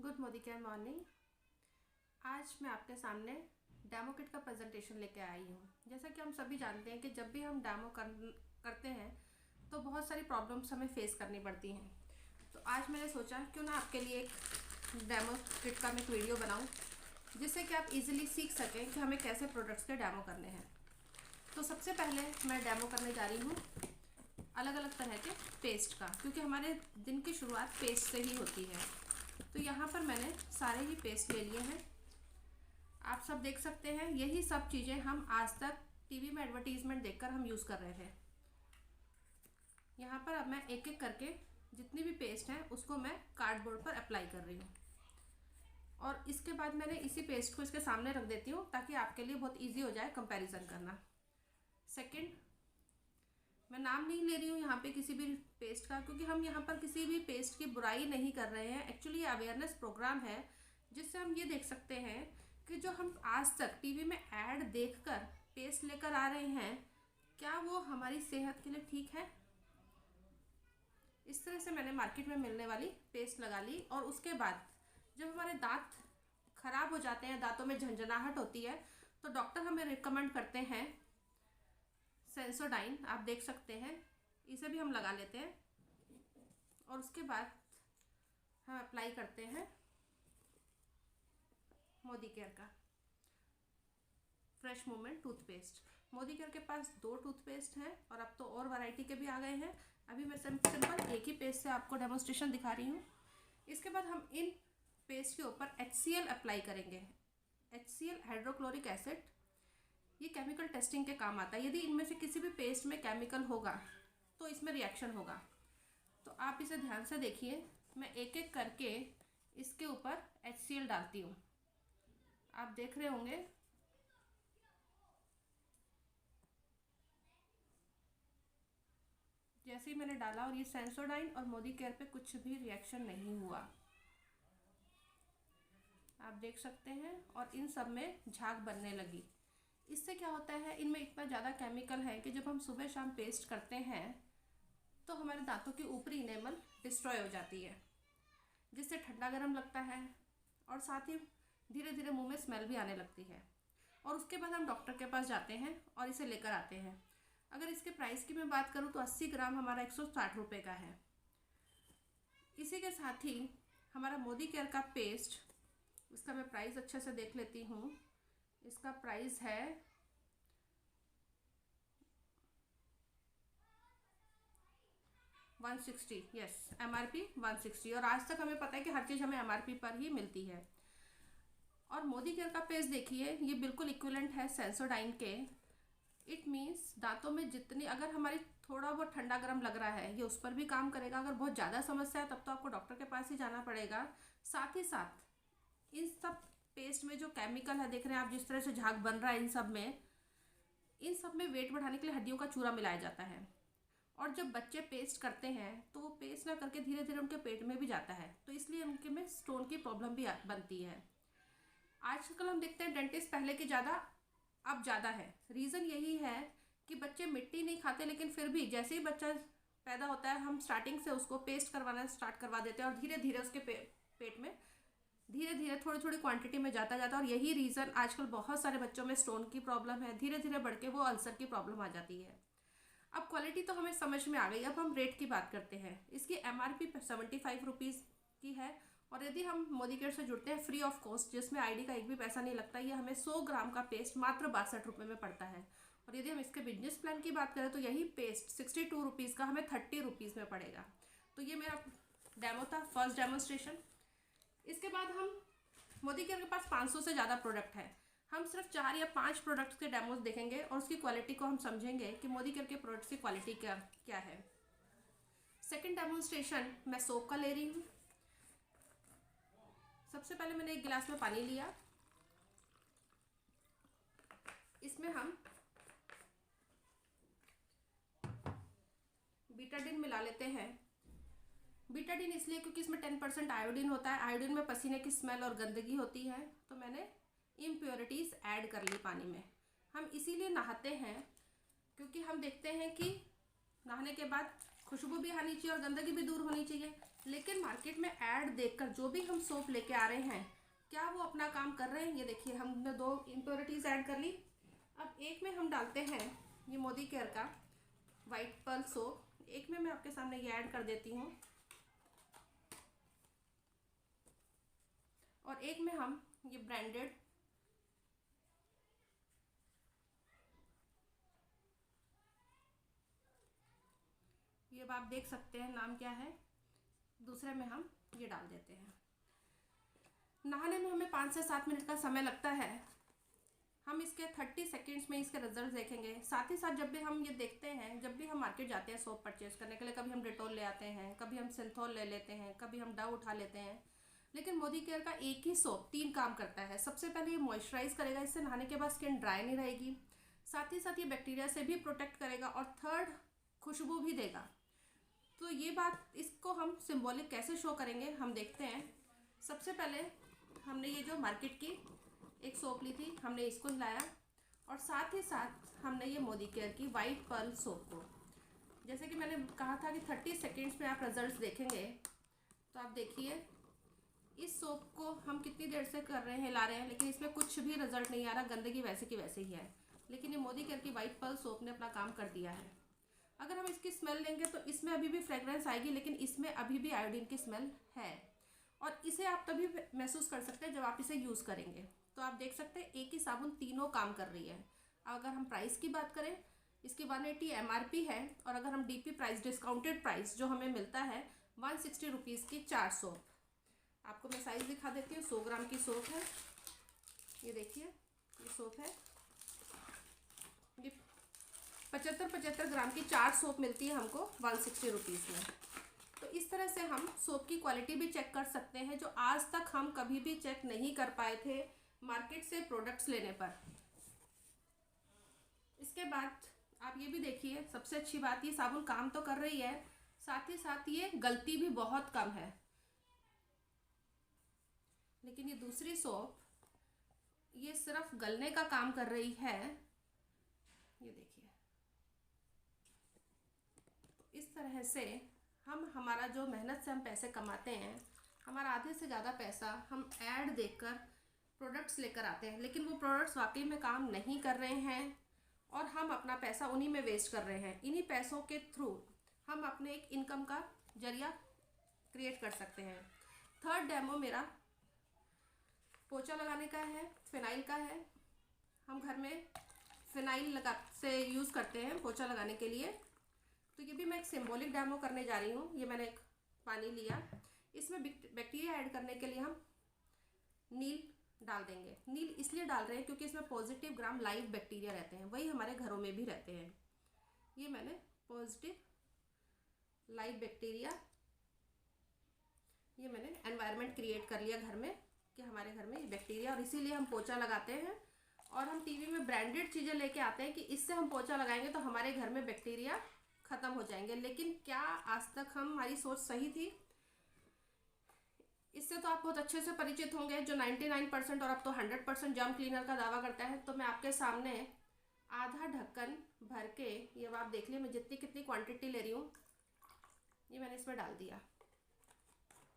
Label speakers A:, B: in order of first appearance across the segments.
A: Good Modi care morning. आज मैं आपके सामने डेमो किट का प्रेजेंटेशन लेके आई हूँ। जैसा कि हम सभी जानते हैं कि जब भी हम डेमो करते हैं तो बहुत सारी प्रॉब्लम्स हमें फेस करनी पड़ती हैं। तो आज मैंने सोचा क्यों ना आपके लिए एक डेमो किट का मैं एक वीडियो बनाऊँ जिससे कि आप इजीली सीख सकें कि हमें कैसे प्रोडक्ट्स के डेमो करने हैं। तो सबसे पहले मैं डेमो करने जा रही हूँ अलग अलग तरह के पेस्ट का, क्योंकि हमारे दिन की शुरुआत पेस्ट से ही होती है। तो यहाँ पर मैंने सारे ही पेस्ट ले लिए हैं। आप सब देख सकते हैं, यही सब चीज़ें हम आज तक टीवी में एडवर्टीजमेंट देखकर हम यूज़ कर रहे थे। यहाँ पर अब मैं एक एक करके जितनी भी पेस्ट हैं उसको मैं कार्डबोर्ड पर अप्लाई कर रही हूँ, और इसके बाद मैंने इसी पेस्ट को इसके सामने रख देती हूँ ताकि आपके लिए बहुत ईजी हो जाए कंपैरिजन करना। सेकेंड, मैं नाम नहीं ले रही हूँ यहाँ पे किसी भी पेस्ट का, क्योंकि हम यहाँ पर किसी भी पेस्ट की बुराई नहीं कर रहे हैं। एक्चुअली ये अवेयरनेस प्रोग्राम है जिससे हम ये देख सकते हैं कि जो हम आज तक टीवी में ऐड देखकर पेस्ट लेकर आ रहे हैं, क्या वो हमारी सेहत के लिए ठीक है। इस तरह से मैंने मार्केट में मिलने वाली पेस्ट लगा ली, और उसके बाद जब हमारे दांत खराब हो जाते हैं, दांतों में झंझनाहट होती है, तो डॉक्टर हमें रिकमेंड करते हैं सेंसोडाइन। आप देख सकते हैं, इसे भी हम लगा लेते हैं, और उसके बाद हम अप्लाई करते हैं मोदी केयर का fresh movement toothpaste. Modi care के पास 2 टूथपेस्ट हैं, और अब तो और वैरायटी के भी आ गए हैं। अभी मैं सिंपल एक ही पेस्ट से आपको डेमोन्स्ट्रेशन दिखा रही हूँ। इसके बाद हम इन पेस्ट के ऊपर HCl अप्लाई करेंगे। HCl हाइड्रोक्लोरिक एसिड, ये केमिकल टेस्टिंग के काम आता है। यदि इनमें से किसी भी पेस्ट में केमिकल होगा तो इसमें रिएक्शन होगा। तो आप इसे ध्यान से देखिए, मैं एक एक करके इसके ऊपर HCl डालती हूँ। आप देख रहे होंगे जैसे ही मैंने डाला, और ये सेंसोडाइन और मोदी केयर पे कुछ भी रिएक्शन नहीं हुआ, आप देख सकते हैं। और इन सब में झाग बनने लगी। इससे क्या होता है, इनमें इतना ज़्यादा केमिकल है कि जब हम सुबह शाम पेस्ट करते हैं तो हमारे दांतों की ऊपरी इनेमल डिस्ट्रॉय हो जाती है, जिससे ठंडा गर्म लगता है, और साथ ही धीरे धीरे मुंह में स्मेल भी आने लगती है। और उसके बाद हम डॉक्टर के पास जाते हैं और इसे लेकर आते हैं। अगर इसके प्राइस की मैं बात करूं तो 80 ग्राम हमारा 160 रुपये का है। इसी के साथ ही हमारा मोदी केयर का पेस्ट, इसका मैं प्राइस अच्छे से देख लेती हूँ। इसका प्राइस है 160, यस, MRP 160। और आज तक हमें पता है कि हर चीज़ हमें MRP पर ही मिलती है। और मोदी केयर का पेस्ट देखिए, ये बिल्कुल इक्विवेलेंट है सेंसोडाइन के। इट मीन्स दांतों में जितनी, अगर हमारी थोड़ा बहुत ठंडा गर्म लग रहा है, ये उस पर भी काम करेगा। अगर बहुत ज़्यादा समस्या है तब तो आपको डॉक्टर के पास ही जाना पड़ेगा। साथ ही साथ इन सब पेस्ट में जो केमिकल है, देख रहे हैं आप जिस तरह से झाग बन रहा है, इन सब में वेट बढ़ाने के लिए हड्डियों का चूरा मिलाया जाता है। और जब बच्चे पेस्ट करते हैं तो वो पेस्ट ना करके धीरे धीरे उनके पेट में भी जाता है, तो इसलिए उनके में स्टोन की प्रॉब्लम भी बनती है। आजकल हम देखते हैं डेंटिस्ट पहले की ज़्यादा अब ज़्यादा है। रीज़न यही है कि बच्चे मिट्टी नहीं खाते, लेकिन फिर भी जैसे ही बच्चा पैदा होता है हम स्टार्टिंग से उसको पेस्ट करवाना स्टार्ट करवा देते हैं, और धीरे धीरे उसके पेट में धीरे धीरे थोड़ी थोड़ी क्वांटिटी में जाता जाता है। और यही रीज़न आजकल बहुत सारे बच्चों में स्टोन की प्रॉब्लम है, धीरे धीरे बढ़ के वो अल्सर की प्रॉब्लम आ जाती है। अब क्वालिटी तो हमें समझ में आ गई, अब हम रेट की बात करते हैं। इसकी MRP 75 रुपीज़ की है, और यदि हम मोदी केयर से जुड़ते हैं फ्री ऑफ कॉस्ट, जिसमें ID का एक भी पैसा नहीं लगता, ये हमें 100 ग्राम का पेस्ट मात्र 62 रुपये में पड़ता है। और यदि हम इसके बिजनेस प्लान की बात करें तो यही पेस्ट 62 रुपीज़ का हमें 30 रुपीज़ में पड़ेगा। तो ये मेरा डेमो था, फर्स्ट डेमोन्स्ट्रेशन। इसके बाद हम मोदी केयर के पास 500 से ज़्यादा प्रोडक्ट है। हम सिर्फ 4 या 5 प्रोडक्ट्स के डेमोज देखेंगे और उसकी क्वालिटी को हम समझेंगे कि मोदी केयर के प्रोडक्ट्स की क्वालिटी क्या है। सेकंड डेमोन्स्ट्रेशन मैं सोप का ले रही हूँ। सबसे पहले मैंने एक गिलास में पानी लिया, इसमें हम बीटाडिन मिला लेते हैं। बीटाडिन इसलिए क्योंकि इसमें 10% आयोडीन होता है। आयोडीन में पसीने की स्मेल और गंदगी होती है, तो मैंने इम्प्योरिटीज़ ऐड कर ली पानी में। हम इसीलिए नहाते हैं क्योंकि हम देखते हैं कि नहाने के बाद खुशबू भी आनी चाहिए और गंदगी भी दूर होनी चाहिए। लेकिन मार्केट में ऐड देखकर जो भी हम सोप लेके आ रहे हैं, क्या वो अपना काम कर रहे हैं? ये देखिए, हमने 2 इम्प्योरिटीज़ ऐड कर ली। अब एक में हम डालते हैं ये मोदी केयर का वाइट पर्ल सोप। एक में मैं आपके सामने ये ऐड कर देती हूँ, और एक में हम ये ब्रांडेड ये अब आप देख सकते हैं नाम क्या है, दूसरे में हम ये डाल देते हैं। नहाने में हमें 5 से 7 मिनट का समय लगता है। हम इसके 30 सेकेंड्स में इसके रिजल्ट देखेंगे। साथ ही साथ जब भी हम ये देखते हैं, जब भी हम मार्केट जाते हैं सोप परचेज करने के लिए, कभी हम डेटॉल ले आते हैं, कभी हम सिंथॉल ले लेते हैं, कभी हम डव उठा लेते हैं, लेकिन मोदी केयर का एक ही सोप 3 काम करता है। सबसे पहले ये मॉइस्चराइज करेगा, इससे नहाने के बाद स्किन ड्राई नहीं रहेगी। साथ ही साथ ये बैक्टीरिया से भी प्रोटेक्ट करेगा, और थर्ड, खुशबू भी देगा। तो ये बात, इसको हम सिंबॉलिक कैसे शो करेंगे, हम देखते हैं। सबसे पहले हमने ये जो मार्केट की एक सोप ली थी, हमने इसको हिलाया, और साथ ही साथ हमने ये मोदी केयर की वाइट पर्ल सोप को, जैसे कि मैंने कहा था कि 30 सेकेंड्स में आप रिजल्ट्स देखेंगे। तो आप देखिए, इस सोप को हम कितनी देर से कर रहे हैं, हिला रहे हैं, लेकिन इसमें कुछ भी रिजल्ट नहीं आ रहा, गंदगी वैसे की वैसे ही है। लेकिन ये मोदी केयर की वाइट पर्ल सोप ने अपना काम कर दिया है। अगर हम इसकी स्मेल लेंगे तो इसमें अभी भी फ्रेगरेंस आएगी, लेकिन इसमें अभी भी आयोडीन की स्मेल है, और इसे आप तभी महसूस कर सकते हैं जब आप इसे यूज़ करेंगे। तो आप देख सकते हैं एक ही साबुन तीनों काम कर रही है। अगर हम प्राइस की बात करें, इसकी 180 MRP है, और अगर हम DP प्राइस, डिस्काउंटेड प्राइस जो हमें मिलता है 160 रुपीज़ की 4 सोप। आपको मैं साइज़ दिखा देती हूँ। 100 ग्राम की सोप है, ये देखिए, ये सोप है। ये 75 ग्राम की 4 सोप मिलती है हमको 160 रुपीज़ में। तो इस तरह से हम सोप की क्वालिटी भी चेक कर सकते हैं, जो आज तक हम कभी भी चेक नहीं कर पाए थे मार्केट से प्रोडक्ट्स लेने पर। इसके बाद आप ये भी देखिए, सबसे अच्छी बात, ये साबुन काम तो कर रही है, साथ ही साथ ये गलती भी बहुत कम है। लेकिन ये दूसरी सोप, ये सिर्फ गलने का काम कर रही है, ये देखिए। तो इस तरह से हम, हमारा जो मेहनत से हम पैसे कमाते हैं, हमारा आधे से ज़्यादा पैसा हम ऐड देखकर प्रोडक्ट्स लेकर आते हैं, लेकिन वो प्रोडक्ट्स वाकई में काम नहीं कर रहे हैं, और हम अपना पैसा उन्हीं में वेस्ट कर रहे हैं। इन्हीं पैसों के थ्रू हम अपने एक इनकम का जरिया क्रिएट कर सकते हैं। थर्ड डेमो मेरा पोछा लगाने का है, फिनाइल का है। हम घर में फिनाइल से यूज़ करते हैं पोछा लगाने के लिए। तो ये भी मैं एक सिंबॉलिक डेमो करने जा रही हूँ। ये मैंने एक पानी लिया, इसमें बैक्टीरिया ऐड करने के लिए हम नील डाल देंगे। नील इसलिए डाल रहे हैं क्योंकि इसमें पॉजिटिव ग्राम लाइव बैक्टीरिया रहते हैं, वही हमारे घरों में भी रहते हैं। ये मैंने पॉजिटिव लाइव बैक्टीरिया, ये मैंने एनवायरनमेंट क्रिएट कर लिया घर में कि हमारे घर में ये बैक्टीरिया, और इसीलिए हम पोछा लगाते हैं। और हम टीवी में ब्रांडेड चीज़ें लेके आते हैं कि इससे हम पोछा लगाएंगे तो हमारे घर में बैक्टीरिया ख़त्म हो जाएंगे। लेकिन क्या आज तक हमारी सोच सही थी? इससे तो आप बहुत अच्छे से परिचित होंगे, जो 99% और अब तो 100% जर्म क्लीनर का दावा करता है। तो मैं आपके सामने आधा ढक्कन भर के, ये अब आप देख लिया मैं जितनी कितनी क्वांटिटी ले रही हूँ, ये मैंने इसमें डाल दिया।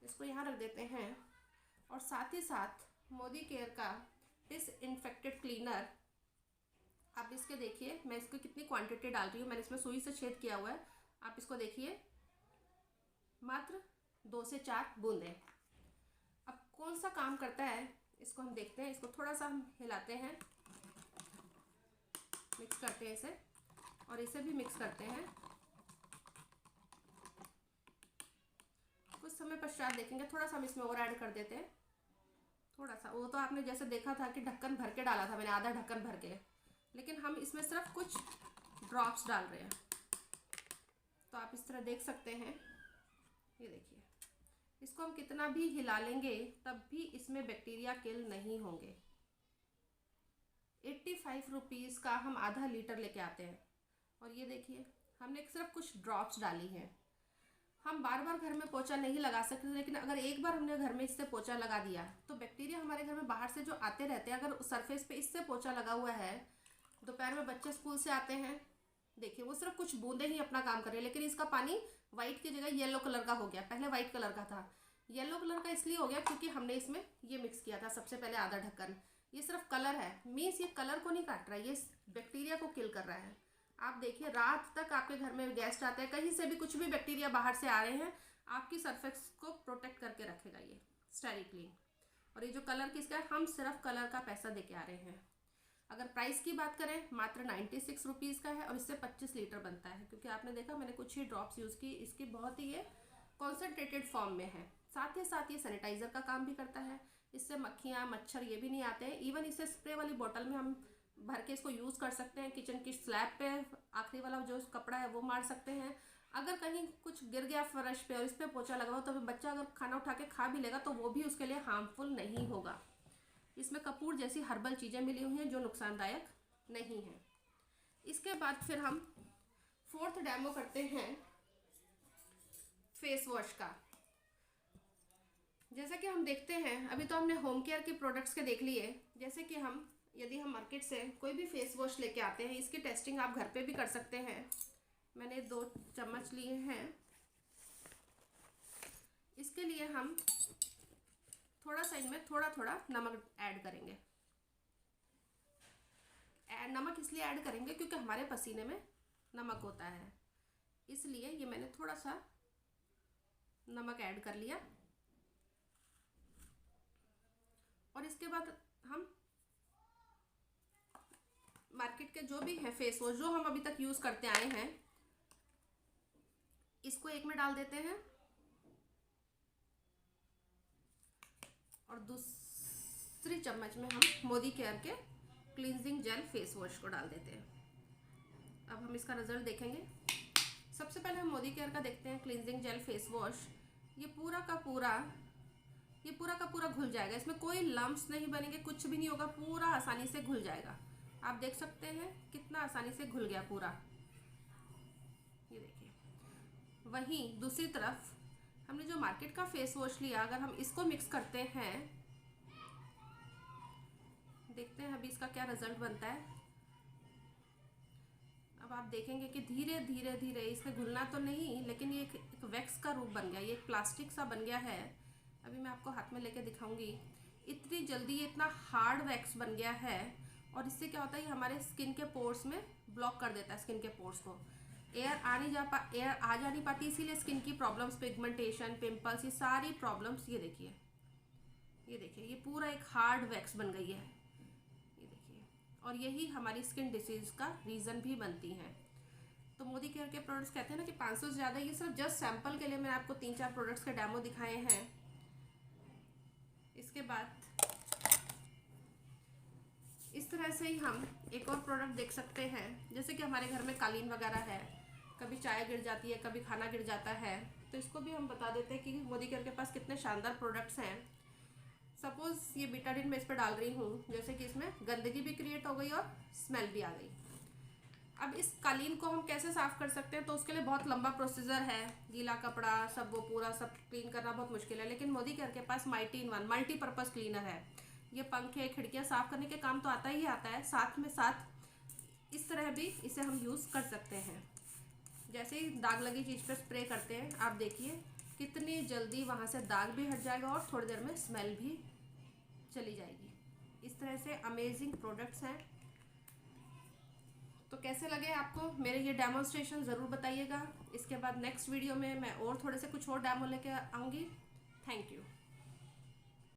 A: इसको यहाँ रख देते हैं, और साथ ही साथ मोदी केयर का डिसइंफेक्टेड क्लीनर, आप इसके देखिए मैं इसको कितनी क्वांटिटी डाल रही हूँ। मैंने इसमें सुई से छेद किया हुआ है, आप इसको देखिए, मात्र 2 से 4 बूंदें। अब कौन सा काम करता है इसको हम देखते हैं। इसको थोड़ा सा हम हिलाते हैं, मिक्स करते हैं इसे, और इसे भी मिक्स करते हैं। कुछ समय पश्चात देखेंगे, थोड़ा सा हम इसमें और ऐड कर देते हैं, थोड़ा सा। वो तो आपने जैसे देखा था कि ढक्कन भर के डाला था मैंने, आधा ढक्कन भर के, लेकिन हम इसमें सिर्फ कुछ ड्रॉप्स डाल रहे हैं। तो आप इस तरह देख सकते हैं, ये देखिए। इसको हम कितना भी हिला लेंगे तब भी इसमें बैक्टीरिया किल नहीं होंगे। 85 रुपीज़ का हम आधा लीटर लेके आते हैं, और ये देखिए हमने सिर्फ कुछ ड्रॉप्स डाली हैं। हम बार बार घर में पोछा नहीं लगा सकते, लेकिन अगर एक बार हमने घर में इससे पोछा लगा दिया तो बैक्टीरिया हमारे घर में बाहर से जो आते रहते हैं, अगर सरफेस पे इससे पोछा लगा हुआ है, दोपहर में बच्चे स्कूल से आते हैं, देखिए वो सिर्फ कुछ बूंदे ही अपना काम कर रहे हैं, लेकिन इसका पानी वाइट की जगह येलो कलर का हो गया, पहले वाइट कलर का था। येलो कलर का इसलिए हो गया क्योंकि हमने इसमें ये मिक्स किया था सबसे पहले आधा ढक्कन। ये सिर्फ कलर है, मीन्स ये कलर को नहीं काट रहा है, ये बैक्टीरिया को किल कर रहा है। आप देखिए रात तक आपके घर में गेस्ट आते हैं, कहीं से भी कुछ भी बैक्टीरिया बाहर से आ रहे हैं, आपकी सरफेस को प्रोटेक्ट करके रखेगा ये स्टेरिक क्लीन। और ये जो कलर किसका है, हम सिर्फ कलर का पैसा दे के आ रहे हैं। अगर प्राइस की बात करें मात्र 96 रुपीज़ का है और इससे 25 लीटर बनता है। क्योंकि आपने देखा मैंने कुछ ही ड्रॉप्स यूज़ की, इसकी बहुत ही ये कॉन्सेंट्रेटेड फॉर्म में है। साथ ही साथ ये सैनिटाइज़र का काम भी करता है, इससे मक्खियाँ मच्छर ये भी नहीं आते हैं। इवन इसे स्प्रे वाली बोतल में हम भर के इसको यूज़ कर सकते हैं। किचन की स्लैब पे आखिरी वाला जो कपड़ा है वो मार सकते हैं। अगर कहीं कुछ गिर गया फर्श पे और इस पर पोछा लगाओ तो बच्चा अगर खाना उठा के खा भी लेगा तो वो भी उसके लिए हार्मफुल नहीं होगा। इसमें कपूर जैसी हर्बल चीज़ें मिली हुई हैं जो नुकसानदायक नहीं हैं। इसके बाद फिर हम फोर्थ डेमो करते हैं फेस वॉश का। जैसे कि हम देखते हैं, अभी तो हमने होम केयर के प्रोडक्ट्स के देख लिए। जैसे कि यदि हम मार्केट से कोई भी फेस वॉश लेके आते हैं, इसकी टेस्टिंग आप घर पे भी कर सकते हैं। मैंने 2 चम्मच लिए हैं। इसके लिए हम थोड़ा सा इनमें थोड़ा थोड़ा नमक ऐड करेंगे। नमक इसलिए ऐड करेंगे क्योंकि हमारे पसीने में नमक होता है, इसलिए ये मैंने थोड़ा सा नमक ऐड कर लिया। और इसके बाद हम मार्केट के जो भी है फेस वॉश जो हम अभी तक यूज़ करते आए हैं, इसको एक में डाल देते हैं और दूसरी चम्मच में हम मोदी केयर के क्लींजिंग जेल फेस वॉश को डाल देते हैं। अब हम इसका रिजल्ट देखेंगे। सबसे पहले हम मोदी केयर का देखते हैं क्लींजिंग जेल फेस वॉश। ये पूरा का पूरा घुल जाएगा, इसमें कोई लम्प्स नहीं बनेंगे, कुछ भी नहीं होगा, पूरा आसानी से घुल जाएगा। आप देख सकते हैं कितना आसानी से घुल गया पूरा, ये देखिए। वहीं दूसरी तरफ हमने जो मार्केट का फेस वॉश लिया, अगर हम इसको मिक्स करते हैं, देखते हैं अभी इसका क्या रिजल्ट बनता है। अब आप देखेंगे कि धीरे धीरे इसमें घुलना तो नहीं, लेकिन ये एक वैक्स का रूप बन गया, ये एक प्लास्टिक सा बन गया है। अभी मैं आपको हाथ में लेके दिखाऊंगी। इतनी जल्दी ये इतना हार्ड वैक्स बन गया है। और इससे क्या होता है, ये हमारे स्किन के पोर्स में ब्लॉक कर देता है स्किन के पोर्स को। एयर आ जा नहीं पाती, इसीलिए स्किन की प्रॉब्लम्स, पिगमेंटेशन, पिंपल्स, ये सारी प्रॉब्लम्स, ये देखिए ये पूरा एक हार्ड वैक्स बन गई है, ये देखिए। और यही हमारी स्किन डिसीज़ का रीज़न भी बनती हैं। तो मोदी केयर के प्रोडक्ट्स कहते हैं ना कि 500 से ज़्यादा, ये सिर्फ जस्ट सैम्पल के लिए मैंने आपको 3-4 प्रोडक्ट्स के डेमो दिखाए हैं। इसके बाद इस तरह से ही हम एक और प्रोडक्ट देख सकते हैं। जैसे कि हमारे घर में कालीन वगैरह है, कभी चाय गिर जाती है, कभी खाना गिर जाता है, तो इसको भी हम बता देते हैं कि मोदी केयर के पास कितने शानदार प्रोडक्ट्स हैं। सपोज़ ये बीटाडिन मैं इस पर डाल रही हूँ, जैसे कि इसमें गंदगी भी क्रिएट हो गई और स्मेल भी आ गई। अब इस कालीन को हम कैसे साफ़ कर सकते हैं, तो उसके लिए बहुत लंबा प्रोसीजर है, गीला कपड़ा सब वो पूरा सब क्लीन करना बहुत मुश्किल है। लेकिन मोदी केयर के पास mighty in one multipurpose cleaner है। ये पंखे खिड़कियाँ साफ़ करने के काम तो आता ही आता है, साथ में साथ इस तरह भी इसे हम यूज़ कर सकते हैं। जैसे ही दाग लगी चीज़ पर स्प्रे करते हैं, आप देखिए कितनी जल्दी वहाँ से दाग भी हट जाएगा और थोड़ी देर में स्मेल भी चली जाएगी। इस तरह से अमेजिंग प्रोडक्ट्स हैं। तो कैसे लगे आपको मेरे ये डेमोन्स्ट्रेशन, ज़रूर बताइएगा। इसके बाद नेक्स्ट वीडियो में मैं और थोड़े से कुछ और डेमो लेके आऊँगी। Thank you.